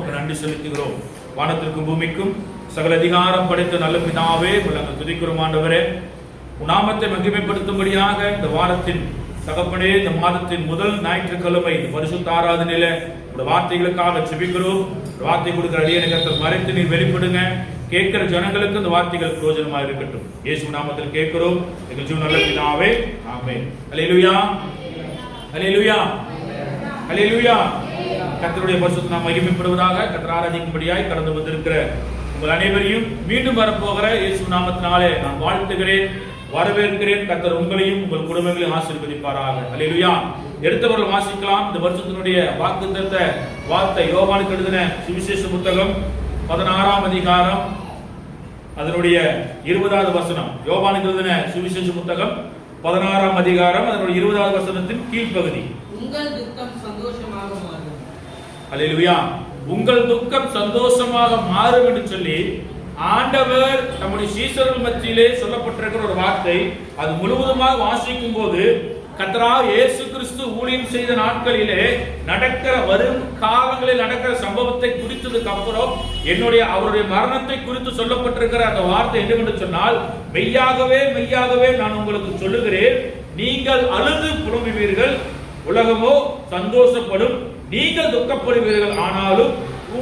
உமக்கு நன்றி செலுத்துகிறோம். வானத்திற்கும் பூமிக்கும் சகல அதிகாரம் படைத்த நல்ல பிதாவே, நாங்கள் துதிக்கிறோம் ஆண்டவரே. உன் நாமத்தை மகிமைப்படுத்தும்படியாக இந்த வாரத்தின் தகப்பனே, இந்த மாதத்தின் முதல் ஞாயிற்றுக்கிழமை இந்த பரிசுத்த ஆராதனையில இந்த வார்த்தைகளுக்காக ஜெபிக்கிறோம். வார்த்தை கொடுக்கிற அடியேனை கர்த்தர் மறைத்து நீர் வெளிப்படுங்க. கேட்கிற ஜனங்களுக்கு இந்த வார்த்தைகள் பிரயோஜனமாக இருக்கட்டும். இயேசு நாமத்தில் கேட்கிறோம் எங்கள் ஜீவ நல்ல பிதாவே, ஆமென். அல்லேலூயா, அல்லேலூயா, அல்லேலூயா. கர்த்தருடைய பரிசுத்த நாமம் மகிமைப்படுவதாக. கர்த்தர் ஆராதிக்கும்படியாய் கடந்து வந்திருக்கிற உங்கள் அனைவரையும் மீண்டும் வரப்போகிற இயேசு நாமத்தினாலே நான் வாழ்த்துகிறேன், வரவேற்கிறேன். கர்த்தர் உங்களையும் உங்கள் குடும்பங்களையும் ஆசீர்வதிப்பாராக. அல்லேலூயா. எடுத்தவர்கள் வாசிக்கலாம். இந்த வருஷத்தினுடைய வாக்குத்தத்த வார்த்தை யோவானுக்கு எழுதின சுவிசேஷ புத்தகம் 16ஆம் அதிகாரம் அதனுடைய 20வது வசனம். யோவானுக்கு எழுதின சுவிசேஷ புத்தகம் 16ஆம் அதிகாரம் அதனுடைய 20வது வசனத்தின் கீழ்ப்பகுதி. உங்கள் துக்கம் சந்தோஷமாக மாறும். அல்லேலூயா. உங்கள் துக்கம் சந்தோஷமாக மாறும் என்று சொல்லி ஆண்டவர் நம்முடைய சீசர்கள் மத்தியிலே சொல்லப்பட்டிருக்கிற ஒரு வார்த்தை. அது முழுவதுமாக வாசிக்கும் போது கர்த்தராகிய இயேசு கிறிஸ்து ஊழியம் செய்த நாட்களிலே நடக்கிற வரும் காலங்களில் நடக்கிற சம்பவத்தை குறித்ததுக்கு அப்புறம் அவருடைய மரணத்தை குறித்து சொல்லப்பட்டிருக்கிற அந்த வார்த்தை என்னவென்று சொன்னால், மெய்யாகவே மெய்யாகவே நான் உங்களுக்கு சொல்லுகிறேன், நீங்கள் அழுது புலம்புவீர்கள், உலகமோ சந்தோஷப்படும். நீங்கள் துக்கப்படுவீர்கள், ஆனாலும்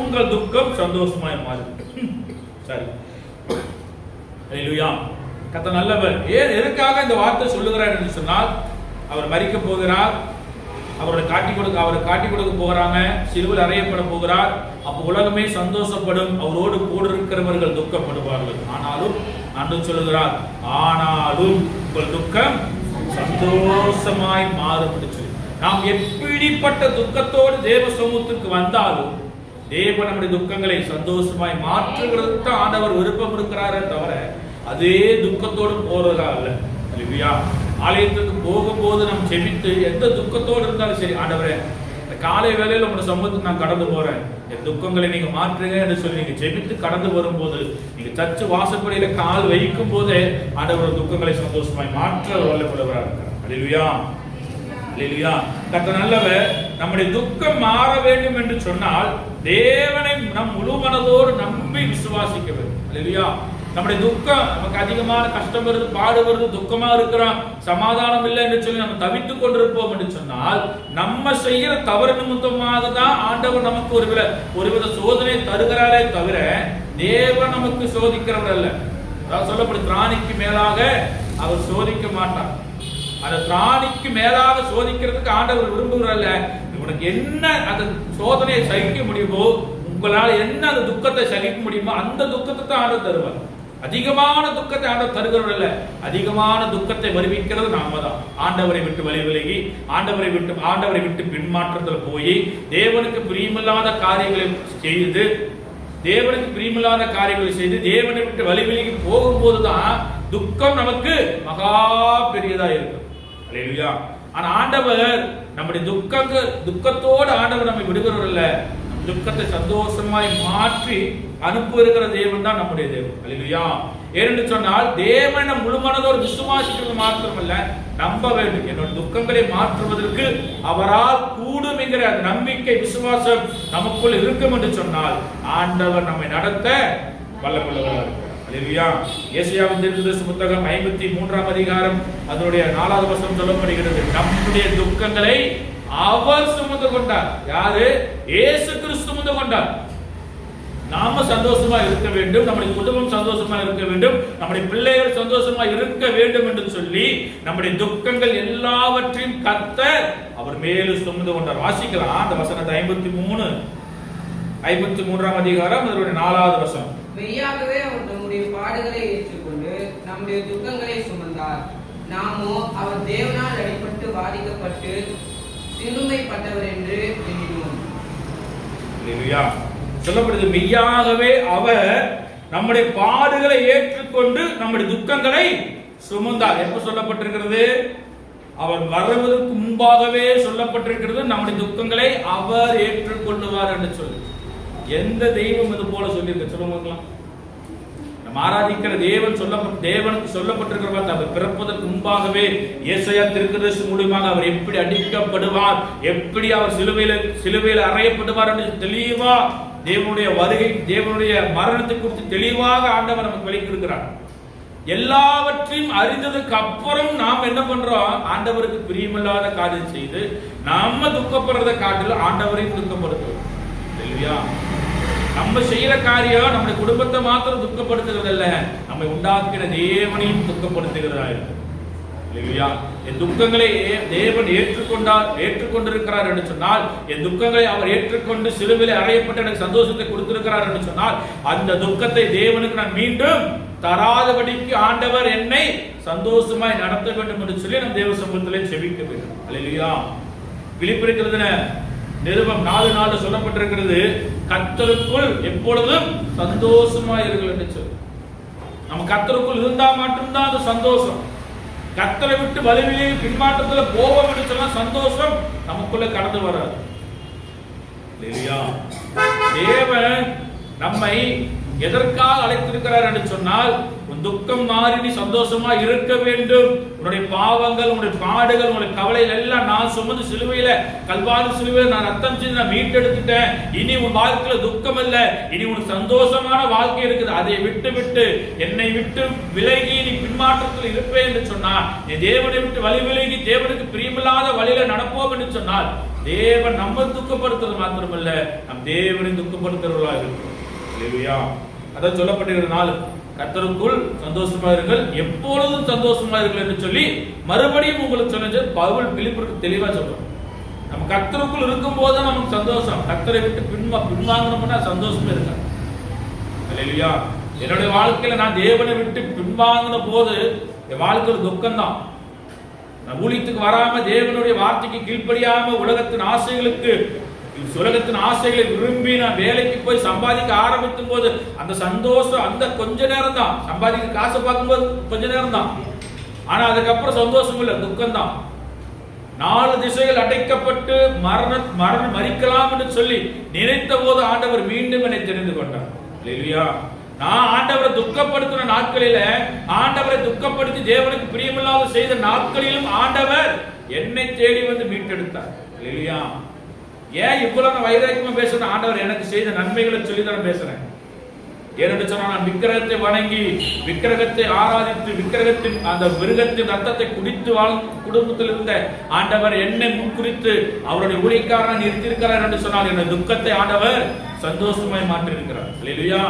உங்கள் துக்கம் சந்தோஷமாய் மாறும். சரி, அல்லேலூயா. கர்த்தர் நல்லவர். எதற்காக இந்த வார்த்தை சொல்லுகிறார் என்று சொன்னால், அவர் மரிக்க போகிறார், அவரை காட்டி கொடுக்க போகிறாங்க, சிலுவையில் அறையப்பட போகிறார். அப்ப உலகமே சந்தோஷப்படும், அவரோடு கூட இருக்கிறவர்கள் துக்கப்படுவார்கள். ஆனாலும் ஆண்டவர் சொல்லுகிறார், ஆனாலும் உங்கள் துக்கம் சந்தோஷமாய் மாறும் என்று சொல்லி. நாம் எப்படிப்பட்ட துக்கத்தோடு தேவ சமூகத்துக்கு வந்தாலும் தேவன் நம்முடைய துக்கங்களை சந்தோஷமாய் மாற்றுகிறது தான் ஆண்டவர் விருப்பம் இருக்கிறாரே தவிர அதே துக்கத்தோடு போறதா அல்ல. அல்லேலூயா. ஆலயத்துக்கு போகும்போது நாம் செபித்து எந்த துக்கத்தோடு இருந்தாலும் சரி, ஆண்டவரே இந்த காலை வேளையில் உங்களுடைய சமூகத்துக்கு நான் கடந்து போறேன், என் துக்கங்களை நீங்க மாற்றுங்க என்று சொல்லி நீங்க செபித்து கடந்து வரும்போது, நீங்க சர்ச்சு வாசப்படியில கால் வைக்கும் போதே ஆண்டவர் துக்கங்களை சந்தோஷமாய் மாற்ற வல்லவராக இருக்கிறார். அல்லேலூயா, அல்லேலூயா. கர்த்தர் நல்லவர். நம்முடைய துக்கம் மாற வேண்டும் என்று சொன்னால் தேவனை நம் முழு மனதோடு நம்பி விசுவாசிக்க வேண்டும். அல்லேலூயா. நம்முடைய துக்கம், நமக்கு அதிகமான கஷ்டம் வருது, பாடு வருது, துக்கமா இருக்கிறோம், சமாதானம் இல்லை என்று சொல்லி நம்ம தவித்துக் கொண்டிருப்போம் என்று சொன்னால், நம்ம செய்யற தவறு நிமித்தமாக தான் ஆண்டவர் நமக்கு ஒருவித சோதனை தருகிறாரே தவிர தேவன் நமக்கு சோதிக்கிறவர் அல்ல. அதாவது சொல்லப்படும், திராணிக்கு மேலாக அவர் சோதிக்க மாட்டார். அந்த திராணிக்கு மேலாக சோதிக்கிறதுக்கு ஆண்டவர் விரும்புகிறல்ல. உனக்கு என்ன அந்த சோதனையை சகிக்க முடியுமோ, உங்களால் என்ன அந்த துக்கத்தை சகிக்க முடியுமோ அந்த துக்கத்தை தான் ஆண்டவர் தருவார். அதிகமான துக்கத்தை ஆண்டவர் தருகிறவர் அல்ல, அதிகமான துக்கத்தை வருவிக்கிறது நாம தான். ஆண்டவரை விட்டு வழி விலகி ஆண்டவரை விட்டு பின்மாற்றத்தில் போய் தேவனுக்கு பிரியமில்லாத காரியங்களை செய்து தேவனை விட்டு வழி விலகி போகும்போதுதான் துக்கம் நமக்கு மகா பெரியதா இருக்கும். அல்லேலூயா. ஆனா ஆண்டவர் நம்முடைய துக்கத்தோடு ஆண்டவர் நம்மை விடுகிறவர் அல்ல, துக்கத்தை சந்தோஷமாய் மாற்றி அனுப்புகிற தேவன் தான் நம்முடைய தேவன். அல்லேலூயா. ஏனென்று சொன்னால் தேவனை முழு மனதோடு விசுவாசிக்கிறது மாத்திரமல்ல, நம்ப வேண்டும். என்னோட துக்கங்களை மாற்றுவதற்கு அவரால் கூடும் என்கிற நம்பிக்கை, விசுவாசம் நமக்குள் இருக்கும் என்று சொன்னால் ஆண்டவர் நம்மை நடத்த வல்லவராக இருக்கிறார். அல்லேலூயா. ஏசாயாவின் தீர்க்கதரிசி புத்தகம் 53ஆம் அதிகாரம் அதனுடைய 4வது வசனம் சொல்லப்படுகிறது, நம்முடைய துக்கங்களை அவர் சுமந்து கொண்டார். யாரு? இயேசு கிறிஸ்து சுமந்து கொண்டார். நாம சந்தோஷமா இருக்க வேண்டும், நம்முடைய குடும்பம் சந்தோஷமா இருக்க வேண்டும், நம்முடைய பிள்ளைகள் சந்தோஷமா இருக்க வேண்டும் என்று சொல்லி நம்முடைய துக்கங்கள் எல்லாவற்றையும் கர்த்தர் அவர் மேலும் சுமந்து கொண்டார். வாசிக்கலாம் அந்த வசனத்தை. 53ஆம் அதிகாரம் அதனுடைய 4வது வசனம். மெய்யாகவே அவர் நம்முடைய பாடுகளை ஏற்றுக்கொண்டு நம்முடைய துக்கங்களை சுமந்தார். நாமோ அவர் தேவனால் அடிபட்டு வாதிக்கப்பட்டு சிறுமைப்பட்டவர் என்று எண்ணினோம். அல்லேலூயா. சொல்லப்படுது, மெய்யாகவே அவர் நம்முடைய பாடுகளை ஏற்றுக்கொண்டு நம்முடைய துக்கங்களை சுமந்தார். எப்ப சொல்லப்பட்டிருக்கிறது? அவர் வருவதற்கு முன்பாகவே சொல்லப்பட்டிருக்கிறது, நம்முடைய துக்கங்களை அவர் ஏற்றுக்கொள்ளுவார் என்று சொல்லி. எந்த தெய்வம் இது போல சொல்லியிருக்க சொல்லுங்க. நம்ம ஆராதிக்கிற தேவனுக்கு சொல்லப்பட்டிருக்கிற அவர் பிறப்பதற்கு முன்பாகவே ஏசாயா தீர்க்கதரிசி மூலமாக அவர் எப்படி அடிக்கப்படுவார், எப்படி அவர் சிலுவையில் அறையப்படுவார் என்று தெளிவா தேவனுடைய வருகை, தேவனுடைய மரணத்தை குறித்து தெளிவாக ஆண்டவர் நமக்கு விளக்கியிருக்கிறார். எல்லாவற்றையும் அறிந்ததுக்கு அப்புறம் நாம் என்ன பண்றோம்? ஆண்டவருக்கு பிரியமில்லாத காரியம் செய்து நம்ம துக்கப்படுறதை காட்டிலும் ஆண்டவரையும் துக்கப்படுத்துவோம். இல்லையா? நம்ம செய்யற காரியம் நம்முடைய குடும்பத்தை மாத்திரம் துக்கப்படுத்துகிறது அல்ல, நம்மை உண்டாக்கின தேவனையும் துக்கப்படுத்துகிறதா இருக்கு. இல்லையா? என் துக்கங்களை தேவன் ஏற்றுக்கொண்டிருக்கிறார் என்று சொன்னால், என் துக்கங்களை அவர் ஏற்றுக்கொண்டு சிலுவையிலே அறையப்பட்டு எனக்கு சந்தோஷத்தை கொடுத்திருக்கிறார் என்று சொன்னால், அந்த துக்கத்தை தேவனுக்கு நான் மீண்டும் தராதபடிக்கு ஆண்டவர் என்னை சந்தோஷமாய் நடத்த வேண்டும் என்று சொல்லி நம் தேவ சமூகத்திலே செபிக்க வேண்டும். அல்லேலூயா. பிலிப்பியர் நிருபம் 4:4 சொல்லப்பட்டிருக்கிறது, கர்த்தருக்குள் எப்பொழுதும் சந்தோஷமாயிருங்கள் என்று சொல்லி. நம்ம கர்த்தருக்குள் இருந்தா மட்டும்தான் அது சந்தோஷம். கர்த்தரை விட்டு வலுவிலே பின்மாற்றத்துல போவோம் என்று சொன்னா சந்தோஷம் நமக்குள்ள கடந்து வராது. இல்லையா? தேவன் நம்மை எதற்காக அழைத்திருக்கிறார் என்று சொன்னால், உன் துக்கம் மாறி நீ சந்தோஷமா இருக்க வேண்டும். உன்னுடைய பாவங்கள், உன்னுடைய பாடுகள், உன்னுடைய கவலைகள் எல்லாம் நான் சுமந்து சிலுவையில, கல்வாரி சிலுவையில நான் ரத்தம் செய்து நான் மீட்டெடுத்துட்டேன். இனி உன் வாழ்க்கையில துக்கம் இல்ல, இனி உனக்கு சந்தோஷமான வாழ்க்கை இருக்குது. அதை விட்டு என்னை விட்டு விலகி நீ பின்மாற்றத்தில் இருப்பேன் என்று சொன்னார். நீ தேவனை விட்டு வழி விலகி தேவனுக்கு பிரியமில்லாத வழியில நடப்போம் என்று சொன்னால், தேவன் நம்ம துக்கப்படுத்துறது மாத்திரமல்ல, நம் தேவனை துக்கப்படுத்துறவர்களாக இருக்கும். அதான் சொல்லப்பட்டிருக்கிறதுனால கர்த்தருக்குள் சந்தோஷமா இருங்கள், எப்பொழுதும் சந்தோஷமா இருங்கள் என்று சொல்லி மறுபடியும் உங்களுக்கு சொன்ன பவுல் பிலிப்பியருக்கு தெளிவா சொல்றோம். நம்ம கர்த்தருக்குள் இருக்கும் போது நமக்கு சந்தோஷம். கர்த்தரை விட்டு பின்வாங்கணும்னா சந்தோஷமே இருக்காது. அல்லேலூயா. என்னுடைய வாழ்க்கையில நான் தேவனை விட்டு பின்வாங்கின போது என் வாழ்க்கையில் துக்கம் தான். நான் ஊழியத்துக்கு வராம, தேவனுடைய வார்த்தைக்கு கீழ்ப்படியாம, உலகத்தின் ஆசைகளை விரும்பி நான் வேலைக்கு போய் சம்பாதிக்க ஆரம்பிக்கும் போது அந்த சந்தோஷம் அந்த கொஞ்ச நேரம் தான். சம்பாதிக்க காசை பார்க்கும்போது கொஞ்ச நேரம் தான். ஆனா அதுக்கப்புறம் சந்தோஷம் இல்லை, துக்கம் தான். 4 திசைகள் அடைக்கப்பட்டு மறிக்கலாம் என்று சொல்லி நினைத்த போது ஆண்டவர் மீண்டும் என்னை தெரிந்து கொண்டார். இல்லையா? நான் ஆண்டவரை துக்கப்படுத்தின நாட்களில, ஆண்டவரை துக்கப்படுத்தி தேவனுக்கு பிரியமில்லாத செய்த நாட்களிலும் ஆண்டவர் என்னை தேடி வந்து மீட்டெடுத்தார். இல்லையா? ஏன் இவ்வளவு வைராக்கியமா பேசுறேன்? ஆண்டவர் எனக்கு செய்த நன்மைகளை சொல்லிதான் பேசுறேன். ஏனென்று சொன்னா, நான் விக்கிரகத்தை வணங்கி, விக்கிரகத்தை ஆராதித்து, விக்கிரகத்தின் அந்த மிருகத்தின் ரத்தத்தை குடித்து குடும்பத்தில் இருந்த ஆண்டவர் என்னை முன்குறித்து அவருடைய ஊழியக்காரன் நிறுத்தியிருக்கிறார் என்று சொன்னால், என்னுடைய துக்கத்தை ஆண்டவர் சந்தோஷமாய் மாற்றியிருக்கிறார். இல்லையா?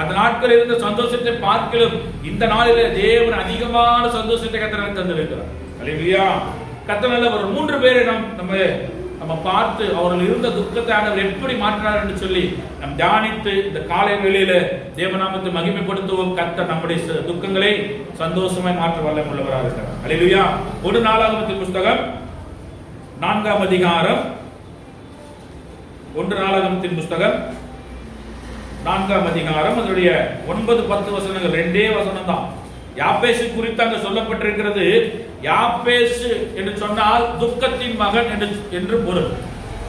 அந்த நாட்கள் இருந்த சந்தோஷத்தை பார்க்கலும் இந்த நாளிலே தேவன் அதிகமான சந்தோஷத்தை கர்த்தர் தந்திருக்கிறார். இல்லையா? கர்த்தர் ஒரு 3 பேரை நம்ம பார்த்து அவர்கள் இருந்த துக்கத்தை ஆண்டவர் எப்படி மாற்றினார் என்று சொல்லி நம் தியானித்து இந்த காலை வேளையில தேவநாமத்தை மகிமைப்படுத்துவோம். கர்த்தர் நம்முடைய துக்கங்களை சந்தோஷமாய் மாற்ற வல்லமை உள்ளவராக இருக்கிறார். அல்லேலூயா. 1 நாளாகமத்தின் புஸ்தகம் 4ஆம் அதிகாரம், 1 நாளாகமத்தின் புஸ்தகம் 4ஆம் அதிகாரம், அதனுடைய 9-10 வசனங்கள், 2 வசனம் தான். யாப்பேசு குறித்து அங்கு சொல்லப்பட்டிருக்கிறது. யாப்பேசு என்று சொன்னால் துக்கத்தின் மகன் என்று பொருள்.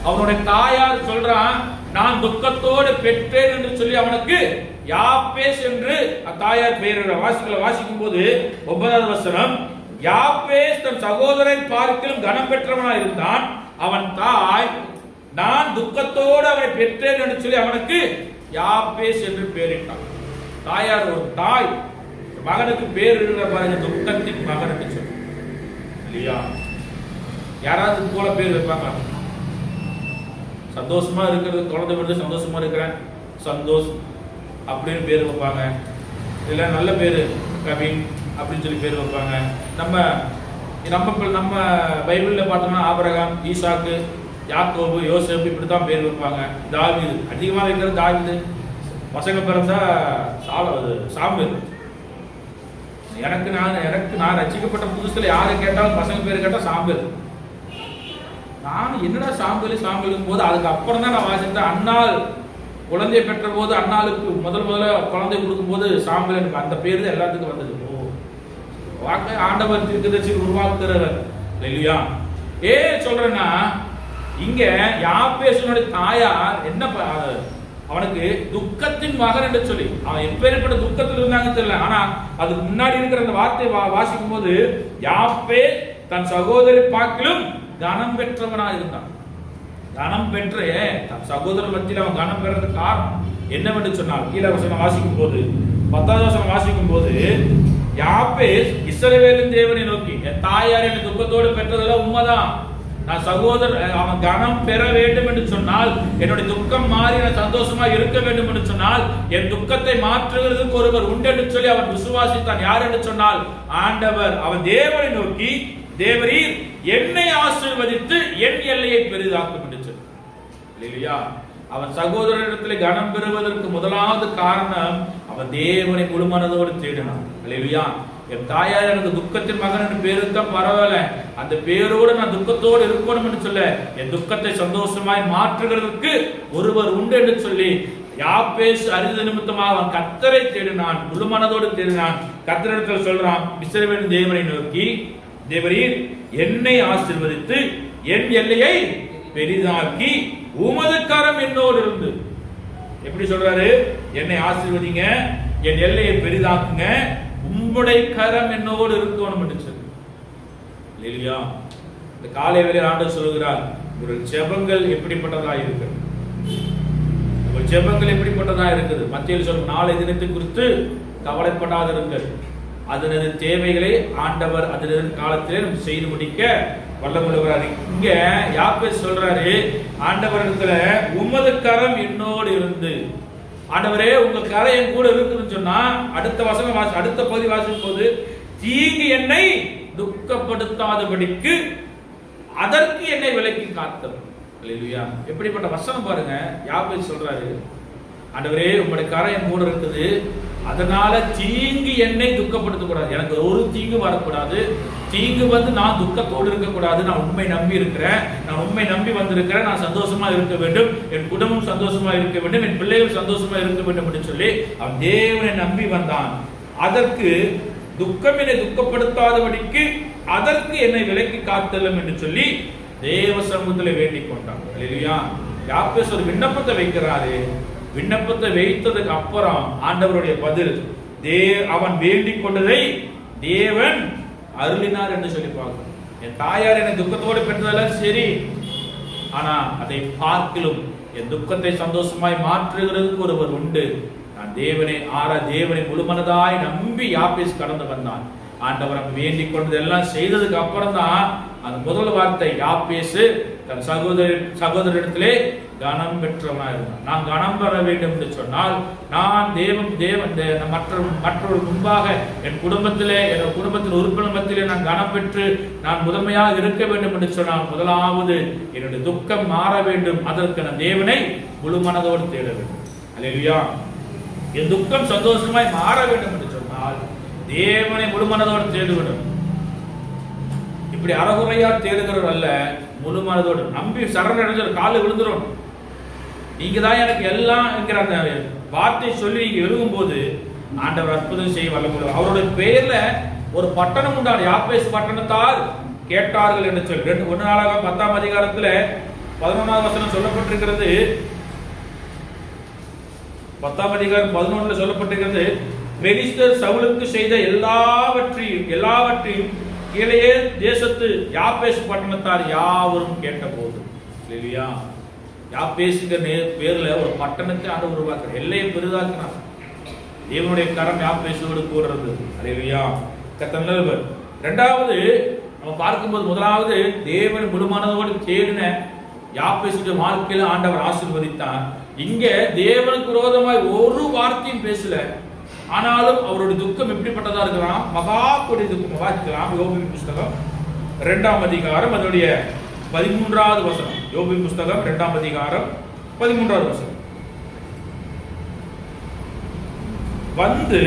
அவனுடைய தாயார் சொல்றான், நான் துக்கத்தோடு பெற்றேன் என்று சொல்லி அவனுக்கு யாப்பேஸ் என்று தாயார் பெயர் வாசிக்கும் போது 9வது வசனம், யாப்பேஸ் தன் சகோதரரை பார்க்கிலும் கனம் பெற்றவனாய் இருந்தான். அவன் தாய், நான் துக்கத்தோடு அவனை பெற்றேன் என்று சொல்லி அவனுக்கு யாப்பேஸ் என்று பெயரிட்டான். தாயார், ஒரு தாய் மகனுக்கு பேர் இருக்கிற பாருங்க, துக்கத்தின் மகன் என்று சொல்லி. இல்லையா? யாராவது போல பேர் வைப்பாங்க? சந்தோஷமா இருக்கிறது, குழந்தை வந்து சந்தோஷமா இருக்கிறேன், சந்தோஷ் அப்படின்னு பேர் வைப்பாங்க. இல்ல நல்ல பேரு கவின் அப்படின்னு சொல்லி பேர் வைப்பாங்க. நம்ம பைபிள்ல பார்த்தோம்னா ஆபிரகாம், ஈசாக்கு, யாக்கோபு, யோசேப்பு இப்படித்தான் பேர் வைப்பாங்க. தாவீது அதிகமா வைக்கிறது தாவீது. பசங்க பிறந்தா சாமுவேல். எனக்கு நான் ரட்சிக்கப்பட்ட புதுசுல யாரு கேட்டாலும் பசங்க பேரு கேட்டா சாம்பல். நான் என்னடா சாம்பல் போது அதுக்கப்புறம் தான் நான் வாசித்தேன். அண்ணாள் குழந்தையை பெற்ற போது, அண்ணாளுக்கு முதல்ல குழந்தை கொடுக்கும் போது சாம்பல் எனக்கு அந்த பேரு தான் எல்லாத்துக்கும் வந்தது. வாக்க ஆண்டவர் தீர்க்கதரிசி உருவாக்குறவர். இல்லையா? சொல்றேன்னா, இங்க யாப்பேசனுடைய தாயார் என்ன, அவனுக்கு துக்கத்தின் மகன் என்று சொல்லி, அவன் எப்பேற்பட்ட துக்கத்தில் இருந்தாங்க தெரியல. ஆனா அதுக்கு முன்னாடி இருக்கிற அந்த வார்த்தையை வாசிக்கும் போது, யாப்பே தன் சகோதரி பார்க்கிலும் கனம் பெற்றவனா இருந்தான். கனம் பெற்ற தன் சகோதரர் மத்தியில் அவன் கனம் பெறதுக்கு காரணம் என்னவென்று சொன்னால், கீழே வசனம் வாசிக்கும் போது 10வது வசனம் வாசிக்கும் போது, யாப்பேஸ் இஸ்ரவேலின் தேவனை நோக்கி, என் தாயார் என்னை துக்கத்தோடு பெற்றதெல்லாம் உண்மைதான், நான் சகோதரர் அவன் கனம் பெற வேண்டும் என்று சொன்னால், என்னுடைய துக்கம் மாறி நான் சந்தோஷமா இருக்க வேண்டும் என்று சொன்னால், என் துக்கத்தை மாற்றுவதற்கு ஒருவர் உண்டு என்று சொல்லி அவன் விசுவாசித்தான். யார் என்று சொன்னால் ஆண்டவர். அவன் தேவனை நோக்கி, தேவரீர் என்னை ஆசீர்வதித்து என் எல்லையை பெரிதாக்கும் என்று சொல்லி. இல்லையா? அவன் சகோதரரிடத்தில் கனம் பெறுவதற்கு முதலாவது காரணம் அவன் தேவனை முழு மனதோடு தேடினான். இல்லையா? என் தாயார் எனக்கு துக்கத்தின் மகன் என்று பேருத்தான் பரவாயில்ல, அந்த பேரோடு நான் துக்கத்தோடு இருக்கணும் என்று சொல்ல, என் துக்கத்தை சந்தோஷமாய் மாற்றுகிறதுக்கு ஒருவர் உண்டு என்று சொல்லி யாப்பேஸ் அறிந்த நிமித்தமாக அவன் கர்த்தரை தேடினான், முழு மனதோடு தேடினான். கர்த்தரிடத்தில் சொல்றான், இஸ்ரவேலின் தேவனை நோக்கி, தேவரீர் என்னை ஆசீர்வதித்து என் எல்லையை பெரிதாக்கி உமது கரம் என்னோடு இருந்து. எப்படி சொல்றாரு? என்னை ஆசீர்வதிங்க, என் எல்லையை பெரிதாக்குங்க, உம்முடைய கரம் என்னோடு இருக்கணும் என்று சொல்லி. இல்லையா? இந்த காலை வேளையில் ஆண்டவர் சொல்கிறார், ஒரு ஜெபங்கள் எப்படிப்பட்டதா இருக்கு, ஒரு ஜெபங்கள் எப்படிப்பட்டதா இருக்குது. மத்தியில் சொல்லும் நாளை தினத்தை குறித்து கவலைப்படாதிருங்கள், அதனது தேவைகளை ஆண்டவர் அதனது காலத்திலே நம்ம செய்து முடிக்க வல்லமுள்ளவராக. இங்க யாப்பேஸ் சொல்றாரு, ஆண்டவரிடத்துல உமது கரம் என்னோடு இருந்து, ஆண்டவரே உங்க கரம் என் கூட இருக்குன்னு சொன்னா, அடுத்த வசனம் அடுத்த பகுதி வாசிக்கும் போது, தீங்கு என்னை துக்கப்படுத்தாதபடிக்கு அதற்கு என்னை விலக்கி காத்தவர். அல்லேலூயா! எப்படிப்பட்ட வசனம் பாருங்க. யாப்பேஸ் சொல்றாரு, ஆண்டவரே உங்களுடைய கரம் என் கூட இருக்குது, அதனால தீங்கு என்னை துக்கப்படுத்தக்கூடாது, எனக்கு ஒரு தீங்கு வரக்கூடாது, தீங்கு வந்து நான் துக்கத்தோடு இருக்கக்கூடாது, நான் உண்மை நம்பி இருக்கிறேன், நான் உண்மை நம்பி வந்திருக்கிறேன், நான் சந்தோஷமா இருக்க வேண்டும், என் குடும்பம் சந்தோஷமா இருக்க வேண்டும், என் பிள்ளைகள் சந்தோஷமா இருக்க வேண்டும் என்று சொல்லி அவன் தேவனை நம்பி வந்தான். அதற்கு துக்கம் என்னை துக்கப்படுத்தாதபடிக்கு அதற்கு என்னை விலக்கி காத்தலும் என்று சொல்லி தேவ சமூகத்தில் வேண்டிக் கொண்டான். அல்லேலூயா! யாப்பேஸ் ஒரு விண்ணப்பத்தை வைக்கிறாரு. விண்ணப்பத்தை வைத்ததுக்கு அப்புறம் ஆண்டவருடைய பதில், அவன் வேண்டிக் கொண்டதை தேவன் அருளினார் என்று சொல்லி பார்க்கணும். என் தாயார் என்னை துக்கத்தோடு பெற்றதெல்லாம் சரி, ஆனா அதை பார்க்கிலும் என் துக்கத்தை சந்தோஷமாய் மாற்றுகிறதுக்கு ஒருவர் உண்டு. நான் தேவனை முழுமனதாய் நம்பி யாப்பேஸ் கடந்து வந்தான். ஆண்டவரை வேண்டிக் கொண்டது எல்லாம் செய்ததுக்கு அப்புறம் தான் அந்த முதல் வார்த்தை, யாப்பேஸ் தன் சகோதரிடத்திலே கனம் பெற்றவனா இருந்தான். நான் கனம் பெற வேண்டும் என்று சொன்னால், நான் மற்றொரு முன்பாக என் குடும்பத்தின் உறுப்பினர் மத்தியிலே நான் கனம் பெற்று நான் முதன்மையாக இருக்க வேண்டும் என்று சொன்னால், முதலாவது என்னுடைய துக்கம் மாற வேண்டும். அதற்கு நான் தேவனை முழு மனதோடு தேட வேண்டும். அல்லேலூயா! என் துக்கம் சந்தோஷமாய் மாற வேண்டும் என்று சொன்னால் தேவனை முழு மனதோடு தேட வேண்டும். இப்படி அறகுறையா தேடுகிறவர் அல்ல, முழு மனதோடு நம்பி சரணடைஞ்ச காலில் விழுந்துரும். நீங்க தான் எனக்கு எல்லாம் என்கிற அந்த வார்த்தை சொல்லி நீங்க எழுதும் போது ஆண்டவர் அற்புதம் செய்ய வல்லமுள்ளவர். அவருடைய பெயர்ல ஒரு பட்டணம் உண்டான, யாப்பேஸ் பட்டணத்தார் கேட்டார்கள் என்று சொல்லி 1 நாளாகமம் 10ஆம் அதிகாரத்துல 11ஆம் வசனம் சொல்லப்பட்டிருக்கிறது. 10ஆம் அதிகாரம் 11ல சொல்லப்பட்டிருக்கிறது, பெலிஸ்தர் சவுலுக்கு செய்த எல்லாவற்றையும் கீழையே தேசத்து யாப்பேஸ் பட்டணத்தார் யாவரும் கேட்டபோது. இல்லையா? யாப்பேஸ்ங்கிற பேர்ல ஒரு பட்டணத்தை ஆண்டவர் உருவாக்குற, எல்லையை பெரிதாக்குறான். தேவனுடைய கரம் யாப்பேசோடு கூடுறது. அல்லேலூயா! கர்த்தர். இரண்டாவது நம்ம பார்க்கும்போது, முதலாவது தேவன் முழுமனதோடு தேடின யாப்பேசுடைய வாழ்க்கையில ஆண்டவர் ஆசீர்வதித்தான். இங்க தேவனுக்கு விரோதமாய் ஒரு வார்த்தையும் பேசல, ஆனாலும் அவருடைய துக்கம் எப்படிப்பட்டதா இருக்கிறான், மகா கொடிய துக்கம் வாசிக்கலாம். யோபின் புஸ்தகம் 2ஆம் அதிகாரம் அதனுடைய 13வது வசனம். யோபின் புஸ்தகம் 2ஆம் அதிகாரம் 13வது வசனம். வந்து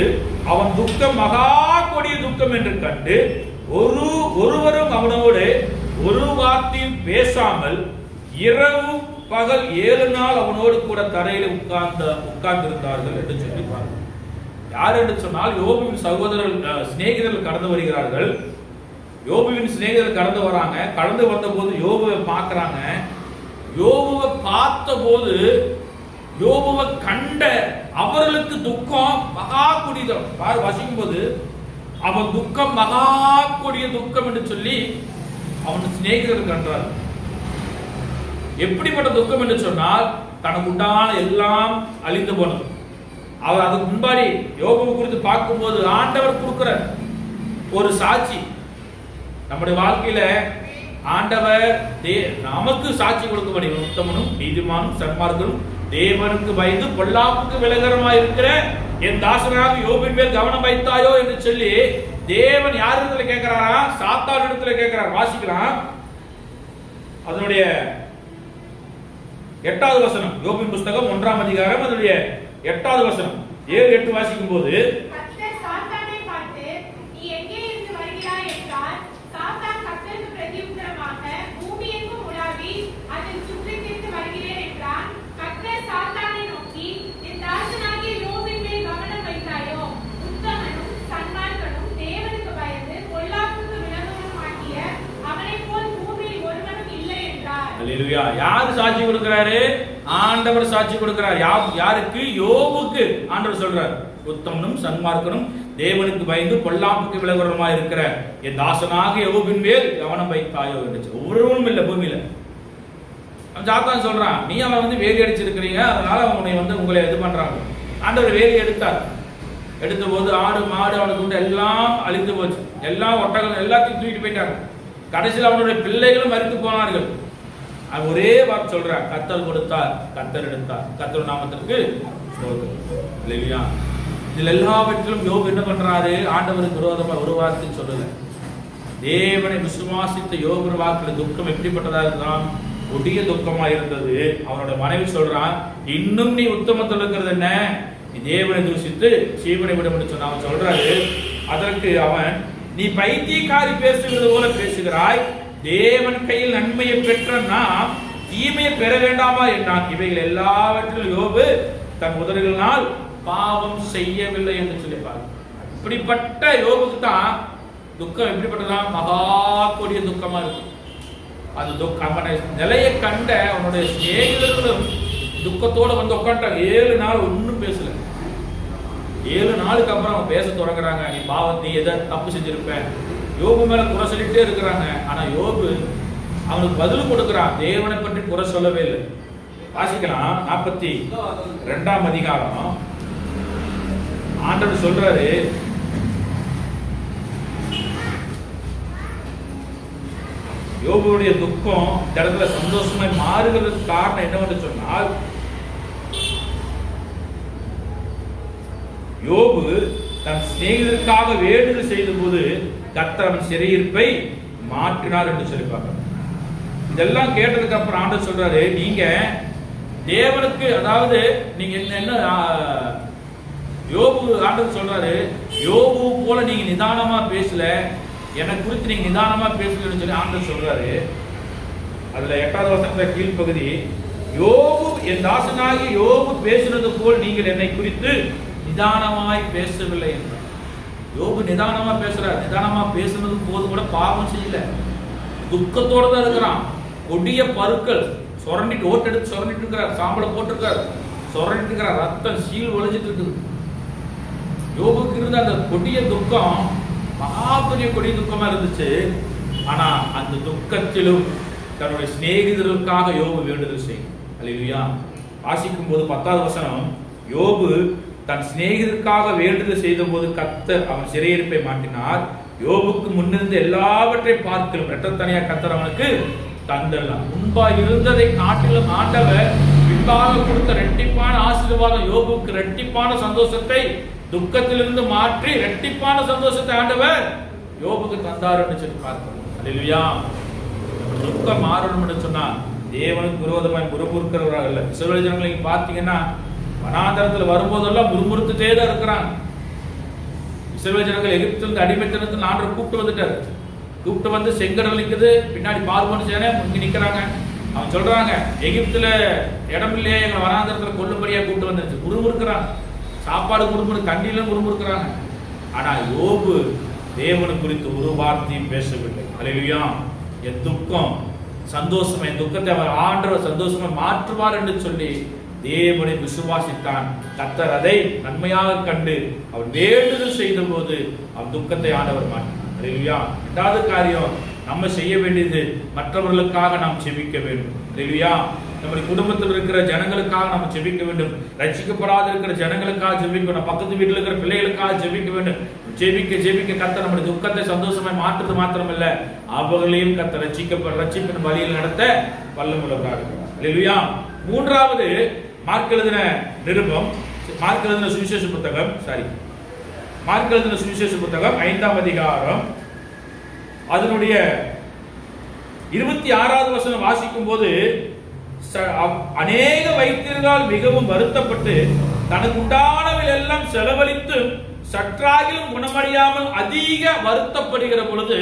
அவன் துக்கம் மகா கொடிய துக்கம் என்று கண்டு ஒருவரும் அவனோடு ஒரு வார்த்தையும் பேசாமல் இரவு பகல் 7 நாள் அவனோடு கூட தரையில உட்கார்ந்திருந்தார்கள் என்று சொல்லி பார்க்கிறோம். யார் என்று சொன்னால், யோபுவின் சகோதரர்கள் சிநேகிதர்கள் கடந்து வருகிறார்கள். யோபுவின் சிநேகிதர்கள் கடந்து வராங்க. கடந்து வந்த போது யோபுவை பார்க்கிறாங்க. யோபுவை பார்த்த போது, யோபுவை கண்ட அவர்களுக்கு துக்கம் மகா கொடிதம். வாசிக்கும் போது அவன் துக்கம் மகா கொடிய துக்கம் என்று சொல்லி அவன் சிநேகிதர்கள் கண்டார். எப்படிப்பட்ட துக்கம் என்று சொன்னால் தனக்கு உண்டான எல்லாம் அழிந்து போனது. அவர் அதுக்கு முன்பாடி யோபு குறித்து பார்க்கும்போது ஆண்டவர் கொடுக்கிற ஒரு சாட்சி, நம்முடைய வாழ்க்கையில ஆண்டவர் நமக்கு சாட்சி கொடுக்கும்படி உத்தமனும் நீதிமானும் சன்மார்க்கனும் தேவனுக்கு பயந்து பொல்லாப்புக்கு விலகரமாய் இருக்கிற என் தாசனாக யோபின் மேல் கவனம் வைத்தாயோ என்று சொல்லி தேவன் யார் இடத்துல கேட்கிறாரா? சாத்தான் இடத்துல கேட்கிறார். வாசிக்கலாம், அதனுடைய 8வது வசனம், யோபின் புஸ்தகம் 1ஆம் அதிகாரம் அதனுடைய 8வது வசனம் 7-8 வாசிக்கும் போது, யாரு சாட்சி கொடுக்கிறாரு? ஆண்டவர் சாட்சி கொடுக்கிறார். யாருக்கு? யோபுக்கு. ஆண்டவர் சொல்றார், உத்தமனும் சன்மார்க்கனும் தேவனுக்கு பயந்து பொல்லாப்புக்கு விலகுறமாய் இருக்கிற என் தாசனாக யோபின் மேல் கவனம் வைத்தாயோ என்று. ஒவ்வொருவரும் இல்ல பூமியில. சாத்தான் சொல்றான், நீ அவன் வேலி அடிச்சிருக்கிறீங்க, அதனால அவனை உங்களை இது பண்றாங்க. ஆண்டவர் வேலி எடுத்தார். எடுத்த போது ஆடு மாடு அவனுக்கு உண்டு எல்லாம் அழிந்து போச்சு. எல்லாம் ஒட்டகம் எல்லாத்தையும் தூக்கிட்டு போயிட்டாங்க. கடைசியில் அவனுடைய பிள்ளைகளும் மரித்து போனார்கள். ஒரே வார்த்தை சொல்றார், கர்த்தர் கொடுத்தார், கர்த்தர் எடுத்தார், கர்த்தர் நாமத்திற்கு இல்லையா? இதுல எல்லாவற்றிலும் யோபு என்ன பண்றாரு? ஆண்டவருக்கு விரோதமா ஒரு வார்த்தை சொல்லல. தேவனை விசுவாசித்த யோபு வாக்குல துக்கம் எப்படிப்பட்டதா இருந்தான்? கொடிய துக்கமா இருந்தது. அவனோட மனைவி சொல்றான், இன்னும் நீ உத்தமத்தில் இருக்கிறது என்ன? நீ தேவனை தூசித்து சீவனை விட சொன்ன. அவன் சொல்றாரு, அதற்கு அவன், நீ பைத்தியக்காரி பேசுகிறது போல பேசுகிறாய், தேவன் கையில் நன்மையை பெற்ற நாம் தீமையை பெற வேண்டாமா என்றான். இவைகள் எல்லாவற்றிலும் யோபு தன் உதடுகளினால் பாவம் செய்யவில்லை என்று சொல்லிப்பார். இப்படிப்பட்ட யோபுக்கு தான் துக்கம் எப்படிப்பட்டதான்? மகா கொடிய துக்கமா இருக்கு. அந்த துக்கம் அவனை நிலையை கண்ட அவனுடைய சிநேகிதர்களும் துக்கத்தோடு வந்து உட்காந்துட்டாங்க. 7 நாள் ஒன்னும் பேசல. 7 நாளுக்கு அப்புறம் அவன் பேச தொடங்குறாங்க. நீ பாவம், நீ எதை தப்பு செஞ்சிருப்ப, யோபு மேல குறை சொல்லிட்டே இருக்கிறாங்க. ஆனா யோபு அவனுக்கு பதில் கொடுக்கிறான். தேவனை பற்றி குறை சொல்லவே இல்லை. வாசிக்கலாம், 42ஆம் அதிகாரம். ஆண்டவர் சொல்றாரு, யோபுடைய துக்கம் இந்த இடத்துல சந்தோஷமாய் மாறுகிறதுக்கு காரணம் என்னவென்று சொன்னால், யோபு தன் சிநேகிதருக்காக வேண்டுதல் செய்த போது கர்த்தர் அவன் சிறையிருப்பை மாற்றினார் என்று சொல்லி பார்க்கிறோம். இதெல்லாம் கேட்டதுக்கு அப்புறம் ஆண்டவர் சொல்றாரு, நீங்க தேவனுக்கு, அதாவது நீங்க என்ன யோபு, ஆண்டவர் சொல்றாரு, யோபு போல நீங்க நிதானமா பேசல, எனக்கு குறித்து நீங்க நிதானமா பேசலன்னு சொல்லி ஆண்டவர் சொல்றாரு. அதுல 8வது வசனத்துல கீழ்ப்பகுதி, யோபு என் தாசனாகி யோபு பேசுனது போல் நீங்கள் என்னை குறித்து நிதானமாய் பேசவில்லை என்றார். யோபு நிதானமா பேசுறார். நிதானமா பேசுனது போது கூட பாவம் செய்யல, துக்கத்தோட தான் இருக்கிறான். கொடிய பருக்கள் சொரண்டிட்டு ஓட்டெடுத்து சொரண்டிட்டு இருக்கிறார். சாம்பலை போட்டிருக்காரு, சொரண்டிட்டு இருக்கிறார். ரத்தம் சீல் ஒழிஞ்சிட்டு இருக்குது. யோபுக்கு இருந்த அந்த கொடிய துக்கம் மகா பெரிய கொடிய துக்கமா இருந்துச்சு. ஆனா அந்த துக்கத்திலும் தன்னுடைய சிநேகிதர்களுக்காக யோபு வேண்டுதல் செய்யும். அல்லேலூயா. வாசிக்கும் போது 10வது வசனம், யோபு தன் சிநேகிதருக்காக வேண்டுதல் செய்த போது கர்த்தர் அவன் சிறையிருப்பை மாற்றினார். யோபுக்கு முன்னிருந்த எல்லாவற்றை பார்க்கலும் இரட்டத்தனையா கர்த்தர் அவனுக்கு தந்தெல்லாம். முன்பா இருந்ததை காட்டிலும் ஆண்டவர் பின்பாக கொடுத்த இரட்டிப்பான ஆசீர்வாதம், யோபுக்கு இரட்டிப்பான சந்தோஷத்தை துக்கத்திலிருந்து மாற்றி இரட்டிப்பான சந்தோஷத்தை ஆண்டவர் யோபுக்கு தந்தார் என்று சொல்லி பார்க்கிறோம். அல்லேலூயா. துக்கம் மாறணும் என்று சொன்னா தேவனுக்கு விரோதமாய் முறுமுறுக்கிறவராக இல்லை. இஸ்ரவேல் ஜனங்களை நீங்க பார்த்தீங்கன்னா வனாந்தரத்தில் வரும்போதெல்லாம் முறுமுறுத்துட்டே தான் இருக்கிறாங்க. இஸ்ரவேல் ஜனங்கள் எகிப்திலிருந்து அடிமைத்தனத்தில் ஆண்டவர் கூப்பிட்டு வந்துட்டார். கூப்பிட்டு வந்து செங்கடல் நிற்குது, பின்னாடி பார்வோன் சேனை இங்க நிக்கிறாங்க. அவன் சொல்றாங்க, எகிப்துல இடம் இல்லையே, எங்களை வனாந்தரத்தில் கொல்லும்படியா கூப்பிட்டு வந்துருச்சு. முறுமுறுக்கிறாங்க, சாப்பாடு முறுமுறு, தண்ணியில முறுமுறுக்கிறாங்க. ஆனா யோபு தேவனை குறித்து ஒரு வார்த்தையும் பேசவில்லை. அல்லேலூயா. என் துக்கம் சந்தோஷமா, என் துக்கத்தை அவர் ஆண்டவர் சந்தோஷமா மாற்றுவார் என்று சொல்லி தேவனை விசுவாசித்தான். கர்த்தர் அதை நன்மையாக கண்டு அவன் வேண்டுதல் செய்த போது அவன் துக்கத்தை ஆண்டவர் மாற்றினார். அல்லேலூயா. இரண்டாவது காரியம், நம்ம செய்ய வேண்டியது மற்றவர்களுக்காக நாம் ஜெபிக்க வேண்டும். இல்லையா? நம்முடைய குடும்பத்தில் இருக்கிற ஜனங்களுக்காக நம்ம ஜெபிக்க வேண்டும். ரட்சிக்கப்படாத இருக்கிற ஜனங்களுக்காக ஜெபிக்கணும். பக்கத்து வீட்டில் இருக்கிற பிள்ளைகளுக்காக ஜெபிக்க வேண்டும். ஜெபிக்க ஜெபிக்க கர்த்தர் நம்முடைய துக்கத்தை சந்தோஷமாய் மாற்றுறது மாத்திரமல்ல, அவர்களையும் கர்த்தர் ரட்சிப்பின் வழியில் நடத்த வல்லமுள்ளவராக இருக்கிறார். இல்லையா? மூன்றாவது மார்க் எழுதின நிருபம், மார்க் எழுதின சுவிசேஷ புத்தகம் 5ஆம் அதிகாரம் அதனுடைய 26வது வசனம் வாசிக்கும் போது, அநேக வைத்தியர்களால் மிகவும் வருத்தப்பட்டு தனக்கு உண்டானவில் எல்லாம் செலவழித்து சற்றாகிலும் குணமடையாமல் அதிக வருத்தப்படுகிற பொழுது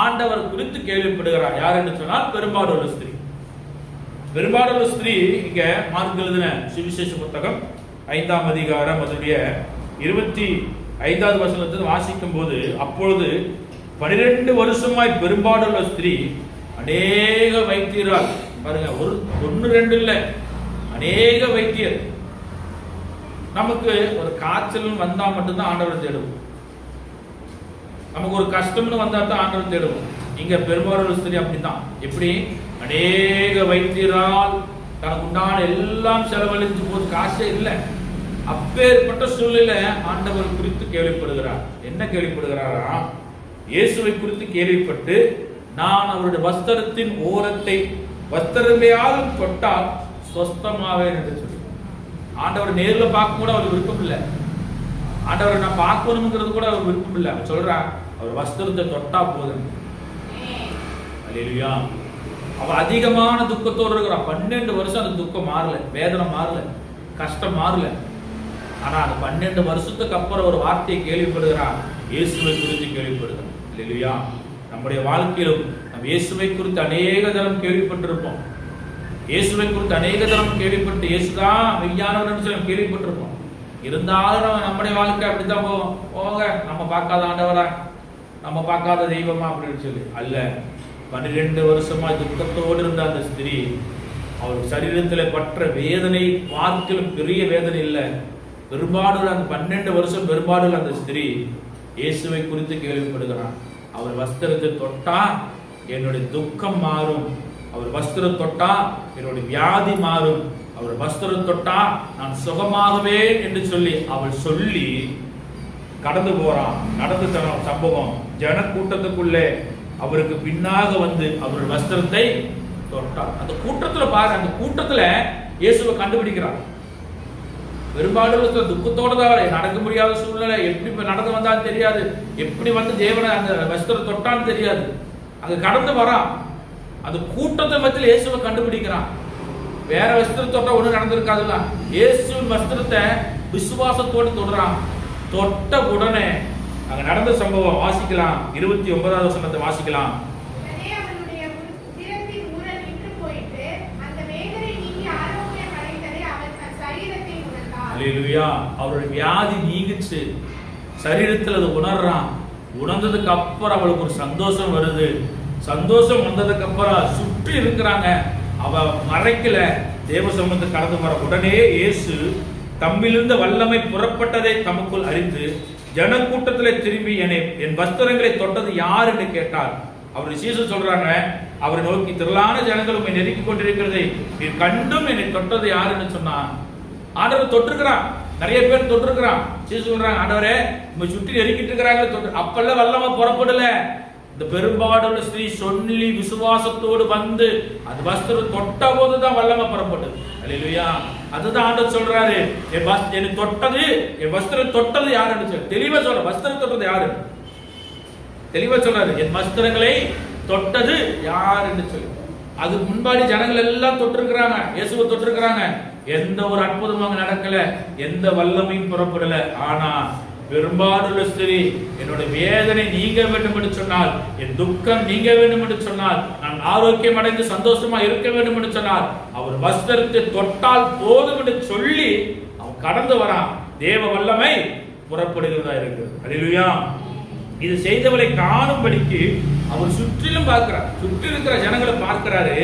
ஆண்டவர் குறித்து கேள்விப்படுகிறார். யார் என்று சொன்னால் பெரும்பாடுள்ள ஸ்திரீ. பெரும்பாடுள்ள ஸ்திரீ இங்க மார்க் எழுதின சுவிசேஷ புத்தகம் 5ஆம் அதிகாரம் அதனுடைய 25வது வசனத்தில் வாசிக்கும் போது, அப்பொழுது 12 வருஷமாய் பெரும்பாடுள்ள ஸ்திரீ அநேக வைத்தியரால், பாருங்க, ஒன்னு ரெண்டு இல்ல, அநேக வைத்தியர். நமக்கு ஒரு காய்ச்சல் வந்தா மட்டும்தான் ஆண்டவரை தேடுவோம். நமக்கு ஒரு கஷ்டம்னு வந்தா தான் ஆண்டவரை தேடுவோம். இங்க பெரும்பாடுள்ள ஸ்திரீ அப்படித்தான். எப்படி? அநேக வைத்தியரால் தனக்கு உண்டான எல்லாம் செலவழித்து போது காசே இல்லை. அப்பேற்பட்ட சூழ்நிலை ஆண்டவர் குறித்து கேள்விப்படுகிறார். என்ன கேள்விப்படுகிறாரா? இயேசுவை குறித்து கேள்விப்பட்டு, நான் அவருடைய வஸ்திரத்தின் ஓரத்தை வஸ்திரமையால் தொட்டால் சொஸ்தமாவேன் என்று சொல்லி. ஆண்டவர் நேரில் பார்க்க கூட அவருக்கு விருப்பம் இல்லை. ஆண்டவரை நான் பார்க்கணுங்கிறது கூட அவர் விருப்பம் இல்லை. அவர் சொல்றார், அவர் வஸ்திரத்தை தொட்டா போதும். அல்லேலூயா. அவர் அதிகமான துக்கத்தோடு இருக்கிறார். 12 வருஷம் அந்த துக்கம் மாறல, வேதனை மாறல, கஷ்டம் மாறல. ஆனா அந்த 12 வருஷத்துக்கு அப்புறம் ஒரு வார்த்தையை கேள்விப்படுகிறார், இயேசுவை குறித்து கேள்விப்படுகிறார். அல்லேலூயா. நம்முடைய வாழ்க்கையிலும் நம்ம இயேசுவை குறித்து அநேக தரம் கேள்விப்பட்டிருப்போம். இயேசுவை குறித்து அநேக தரம் கேள்விப்பட்டு, இயேசுதான் மெய்யானவர் சொல்லி கேள்விப்பட்டிருப்போம். இருந்தாலும் நம்முடைய வாழ்க்கை அப்படித்தான் போவோம். போங்க, நம்ம பார்க்காத ஆண்டவரா, நம்ம பார்க்காத தெய்வமா அப்படின்னு சொல்லி அல்ல. 12 வருஷமா துக்கத்தோடு இருந்த அந்த ஸ்திரீ, அவர் சரீரத்தில் பற்ற வேதனை பார்க்கலும் பெரிய வேதனை இல்லை. பெரும்பாடுள்ள அந்த 12 வருஷம் பெரும்பாடுள்ள அந்த ஸ்திரீ இயேசுவை குறித்து கேள்விப்படுகிறார். அவர் வஸ்திரத்தை தொட்டா என்னுடைய துக்கம் மாறும், அவர் வஸ்திரம் தொட்டா என்னுடைய வியாதி மாறும், அவர் வஸ்திரம் தொட்டா நான் சுகமாகவே என்று சொல்லி அவள் சொல்லி கடந்து போறான். நடந்து சம்பவம் ஜன கூட்டத்துக்குள்ளே அவருக்கு பின்னாக வந்து அவர் வஸ்திரத்தை தொட்டார். அந்த கூட்டத்துல பாருங்க, அந்த கூட்டத்துல இயேசுவை கண்டுபிடிக்கிறார். பெரும்பாலும் துக்கத்தோட தான் நடக்க முடியாத சூழ்நிலை, எப்படி நடந்து வந்தாலும் தெரியாது, எப்படி வந்து தேவனை அந்த வஸ்திரம் தொட்டான்னு தெரியாது. அங்க கடந்து வரான். அந்த கூட்டத்தை மத்தியில் இயேசுவை கண்டுபிடிக்கிறான். வேற வஸ்திரம் தொட்டா ஒண்ணு நடந்திருக்காதுல்ல. இயேசுவின் வஸ்திரத்தை விசுவாசத்தோடு தொடுறான். தொட்ட உடனே அங்க நடந்த சம்பவம் வாசிக்கலாம். 29வது வசனத்தை வாசிக்கலாம். அல்லேலூயா. அவருடைய வியாதி நீங்கிச்சு, சரீரத்தில் அது உணர்றான். உணர்ந்ததுக்கு அப்புறம் அவளுக்கு ஒரு சந்தோஷம் வருது. சந்தோஷம் வந்ததுக்கு அப்புறம் சுற்றி இருக்கிறாங்க, அவ மறைக்கல, தேவ சமூகத்தை கடந்து வர. உடனே இயேசு தம்மிலிருந்த வல்லமை புறப்பட்டதை தமக்குள் அறிந்து ஜனக்கூட்டத்திலே திரும்பி என் வஸ்திரங்களை தொட்டது யார் என்று கேட்டார். அவர் சீசர் சொல்றாங்க, அவரை நோக்கி திரளான ஜனங்கள் உண்மை நெருக்கிக் கொண்டிருக்கிறதை நீர் கண்டும் என்னை தொட்டது யார் என்று சொன்னான். ஆண்டவர் தொட்டிருக்கிறான், நிறைய பேர் தொட்டிருக்கிறான். சீசர் சொல்றாங்க, ஆண்டவரே உண்மை சுற்றி நெருக்கிட்டு இருக்கிறாங்க. அப்பெல்லாம் வல்லமை புறப்படல. இந்த பெரும்பாடுள்ள ஸ்திரீ சொல்லி விசுவாசத்தோடு வந்து அது வஸ்திரம் தொட்ட போதுதான் வல்லமை புறப்பட்டது. அல்லேலூயா. அதுதான் ஆண்டவர் சொல்றாரு, என்னை தொட்டது, என் வஸ்திரம் தொட்டது யாருன்னு சொல்லி தெளிவா சொல்ற. வஸ்திரம் தொட்டது யாரு தெளிவா சொல்றாரு, என் வஸ்திரங்களை தொட்டது யாருன்னு சொல்லி. அதுக்கு முன்பாடி ஜனங்கள் எல்லாம் தொட்டிருக்கிறாங்க, இயேசுவை தொட்டிருக்கிறாங்க. எந்த ஒரு அற்புதமாக நடக்கல, எந்த வல்லமையும் புறப்படல. ஆனா பெரும்பாடுள்ள ஸ்திரீ, என்னுடைய வேதனை நீங்க வேண்டும் என்று சொன்னால், என் துக்கம் நீங்க வேண்டும் என்று சொன்னால், நான் ஆரோக்கியம் அடைந்து சந்தோஷமா இருக்க வேண்டும் என்று சொன்னால், அவர் வஸ்திரத்தை தொட்டால் போதும் என்று சொல்லி அவன் கடந்து வரான். தேவ வல்லமை புறப்படுகிறதா இருக்கு. அல்லேலூயா. இது செய்தவரை காணும்படிக்கு அவர் சுற்றிலும் பார்க்கிறார், சுற்றி இருக்கிற ஜனங்களை பார்க்கிறாரு.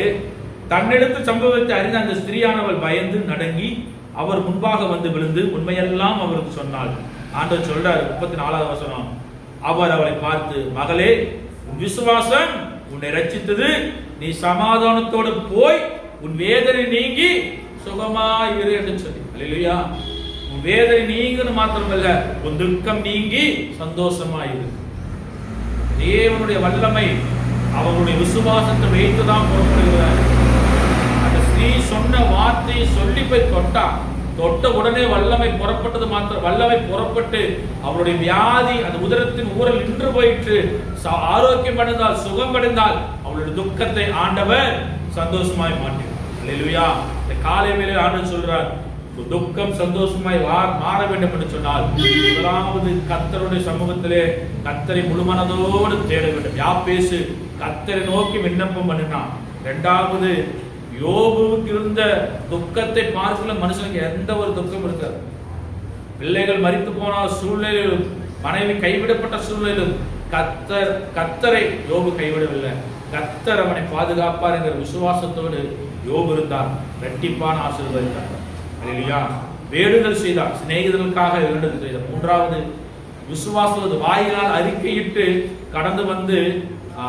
தன்னிடத்து சம்பவத்தை அறிந்த அந்த ஸ்திரீயானவள் பயந்து நடுங்கி அவர் முன்பாக வந்து விழுந்து உண்மையெல்லாம் அவருக்கு சொன்னாள். ஆண்டவர் சொல்றாரு 34வது வசனம், அவர் அவளை பார்த்து, மகளே உன் விசுவாசம் உன்னை ரட்சித்தது, நீ சமாதானத்தோடு போய் உன் வேதனை நீங்கி சுகமாயிரு என்று சொல்லி. அல்லேலூயா. உன் வேதனை நீங்கன்னு மாத்திரமல்ல, உன் துக்கம் நீங்கி சந்தோஷமாயிரு. தேவனுடைய வல்லமை அவருடைய விசுவாசத்தை வைத்துதான் புறப்படுகிறார். அந்த ஸ்ரீ சொன்ன வார்த்தையை சொல்லி போய் தொட்ட உடனே வல்லமை புறப்பட்டது மாத்திரம், வல்லமை புறப்பட்டு அவருடைய வியாதி அந்த உதரத்தின் ஊரல் நின்று போயிற்று. ஆரோக்கியம் அடைந்தால், சுகம் அடைந்தால், அவளுடைய துக்கத்தை ஆண்டவர் சந்தோஷமாய் மாற்றினார். அல்லேலூயா. இந்த காலை வேளையில் ஆண்டவர் சொல்றார், துக்கம் சந்தோஷமாய் மாற வேண்டும் என்று சொன்னால் முதலாவது கர்த்தருடைய சமூகத்திலே கர்த்தரை முழு மனதோடு தேட வேண்டும். யாப்பேசு கர்த்தரை நோக்கி விண்ணப்பம் பண்ணினான். இரண்டாவது, யோபுவுக்கு இருந்த துக்கத்தை பார்க்கல மனுஷனுக்கு எந்த ஒரு துக்கம் இருக்காது. பிள்ளைகள் மரித்து போன சூழ்நிலையிலும், மனைவி கைவிடப்பட்ட சூழ்நிலையிலும் கர்த்தரை யோபு கைவிடவில்லை. கர்த்தர் அவனை பாதுகாப்பார் என்கிற விசுவாசத்தோடு யோபு இருந்தார். இரட்டிப்பான ஆசீர்வதித்தார். அல்லேலூயா. வேண்டுதல் செய்தார், சிநேகிதர்களுக்காக வேண்டுதல் செய்தார். மூன்றாவது, விசுவாசத்தோடு வாயினால் அறிக்கையிட்டு கடந்து வந்து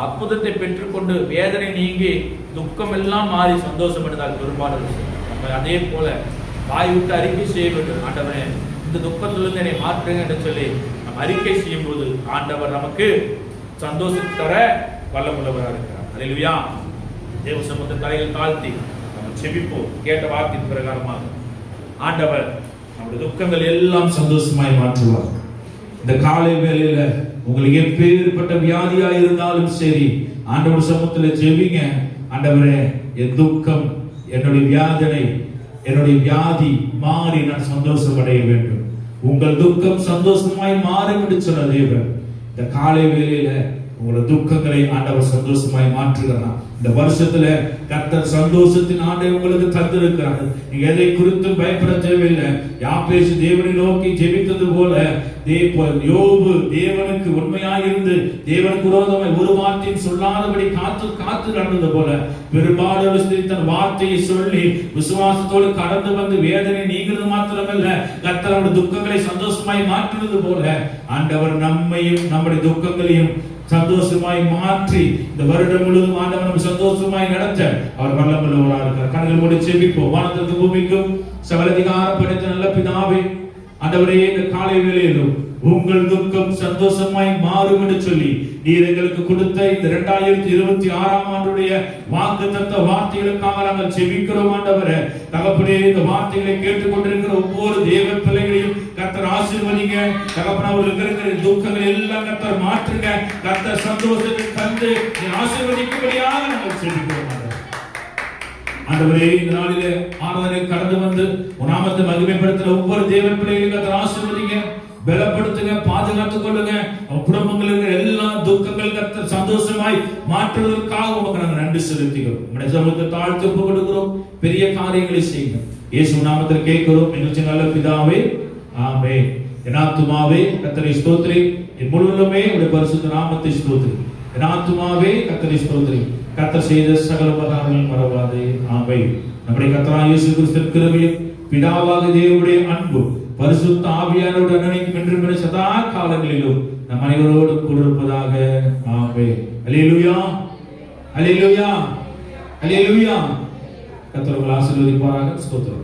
அற்புதத்தை பெற்றுக்கொண்டு வேதனை நீங்கி துக்கம் எல்லாம் மாறி சந்தோஷம் அடைந்தால் பெரும்பாலும். நம்ம அதே போல வாய் விட்டு அறிக்கை செய்ய வேண்டும். ஆண்டவரே, இந்த துக்கத்திலிருந்து என்னை மாற்றுங்க என்று சொல்லி நம்ம அறிக்கை செய்யும் போது ஆண்டவர் நமக்கு சந்தோஷத்தை தர வல்லமுள்ளவராக இருக்கிறார். அல்லேலூயா. தேவ சமூகத்தை தலையில் தாழ்த்தி நம்ம செபிப்போம். கேட்ட வார்த்தையின் பிரகாரமாக ஆண்டவர் நம்முடைய துக்கங்கள் எல்லாம் சந்தோஷமாய் மாற்றுவார். இந்த காலை வேளையில உங்களுக்கு எப்பேற்பட்ட வியாதியா இருந்தாலும் சரி, ஆண்டவர் சமூகத்தில் ஜெபிங்க. ஆண்டவரே, என் துக்கம், என்னுடைய வேதனை, என்னுடைய வியாதி மாறி நான் சந்தோஷம் அடைய வேண்டும். உங்கள் துக்கம் சந்தோஷமாய் மாறும் என்று சொன்ன தேவன் இந்த காலை வேளையில உங்களோட துக்கங்களை ஆண்டவர் சந்தோஷமாய் மாற்றுகிறார். இந்த வருஷத்துல கர்த்தர் சந்தோஷத்தின் ஆண்டை உங்களுக்கு தந்திருக்கிறார். நீங்க எதை குறித்து பயப்பட தேவையில்லை. யாப்பேசு தேவனை நோக்கி ஜெபித்தது போல யோபு தேவனுக்கு உண்மையாயிருந்து தேவனுக்கு விரோதமாய் ஒரு வார்த்தையும் சொல்லாதபடி காத்து நடந்தது போல பெரும்பாலும் தன் வார்த்தையை சொல்லி விசுவாசத்தோடு கடந்து வந்து வேதனை நீங்கிறது மாத்திரமல்ல, கர்த்தரோட துக்கங்களை சந்தோஷமாய் மாற்றுவது போல ஆண்டவர் நம்மையும் நம்முடைய துக்கங்களையும் சந்தோஷமாய் மாற்றி இந்த வருடம் முழுவதும் ஆண்டவர் நம்ம சந்தோஷமாய் நடத்த அவர் வல்லமுள்ளவராக இருக்கிறார். கண்கள் மூடி ஜெபிப்போம். வானத்திற்கும் பூமிக்கும் சகல அதிகாரம் படைத்த நல்ல பிதாவே, ஆண்டவரே, இந்த காலை வேளையிலும் உங்கள் துக்கம் சந்தோஷமாய் மாறும் என்று சொல்லி நீர் எங்களுக்கு கொடுத்த இந்த 2026ஆம் ஆண்டுடைய வாக்குத்தத்த வார்த்தைகளுக்காக நாங்கள் ஜெபிக்கிறோம். ஆண்டவரே, தகப்பனே, இந்த வார்த்தைகளை கேட்டுக்கொண்டிருக்கிற ஒவ்வொரு தேவ பிள்ளைகளையும் கர்த்தர் ஆசீர்வதிங்க. தகப்பனே, அவர்களுக்கு இருக்கிற துக்கங்களை எல்லாம் கர்த்தர் மாற்றுங்க. கர்த்தர் சந்தோஷத்தை தந்து ஆசீர்வதிக்கும்படியாக நாங்கள் ஜெபிக்கிறோம். ஆண்டவரே, இந்த நாளிலே ஆராதனை கடந்து வந்து நாமத்தை மகிமைப்படுத்துற ஒவ்வொரு தேவ பிள்ளைகளையும் கர்த்தர் ஆசீர்வதிங்க, பலப்படுத்துங்க, பாதுகாத்துக் கொள்ளுங்க. குடும்பங்களுக்கு எல்லா துக்கங்கள் கர்த்தர் சந்தோஷமாய் மாற்றுவதற்காக உமக்கு நாங்கள் நன்றி செலுத்துகிறோம். உம்முடைய சமூகத்தை தாழ்த்தி ஒப்புக் கொடுக்கிறோம். பெரிய காரியங்களை செய்யுங்க. இயேசு நாமத்தில் கேட்கிறோம் எங்கள் நல்ல பிதாவே, ஆமென். என் ஆத்துமாவே கர்த்தரை ஸ்தோத்திரி, என் முழு உள்ளமே உம்முடைய பரிசுத்த நாமத்தை ஸ்தோத்திரி. என் ஆத்துமாவே கர்த்தரை ஸ்தோத்திரி, கர்த்தர் செய்த சகல உபகாரங்கள் மறவாதே. ஆமென். நம்முடைய கர்த்தராகிய இயேசு கிறிஸ்துவின் கிருபையும் பிதாவாகிய தேவனுடைய அன்பும் பரிசுத்த ஆவியானவரோடு அன்னைக்கும் என்றும் சதா காலங்களிலும் நம் அனைவரோடு கூட இருப்பதாக. ஆமென். அல்லேலூயா, அல்லேலூயா, அல்லேலூயா. கர்த்தர் உங்களை ஆசீர்வதிப்பாராக. ஸ்தோத்திரம்.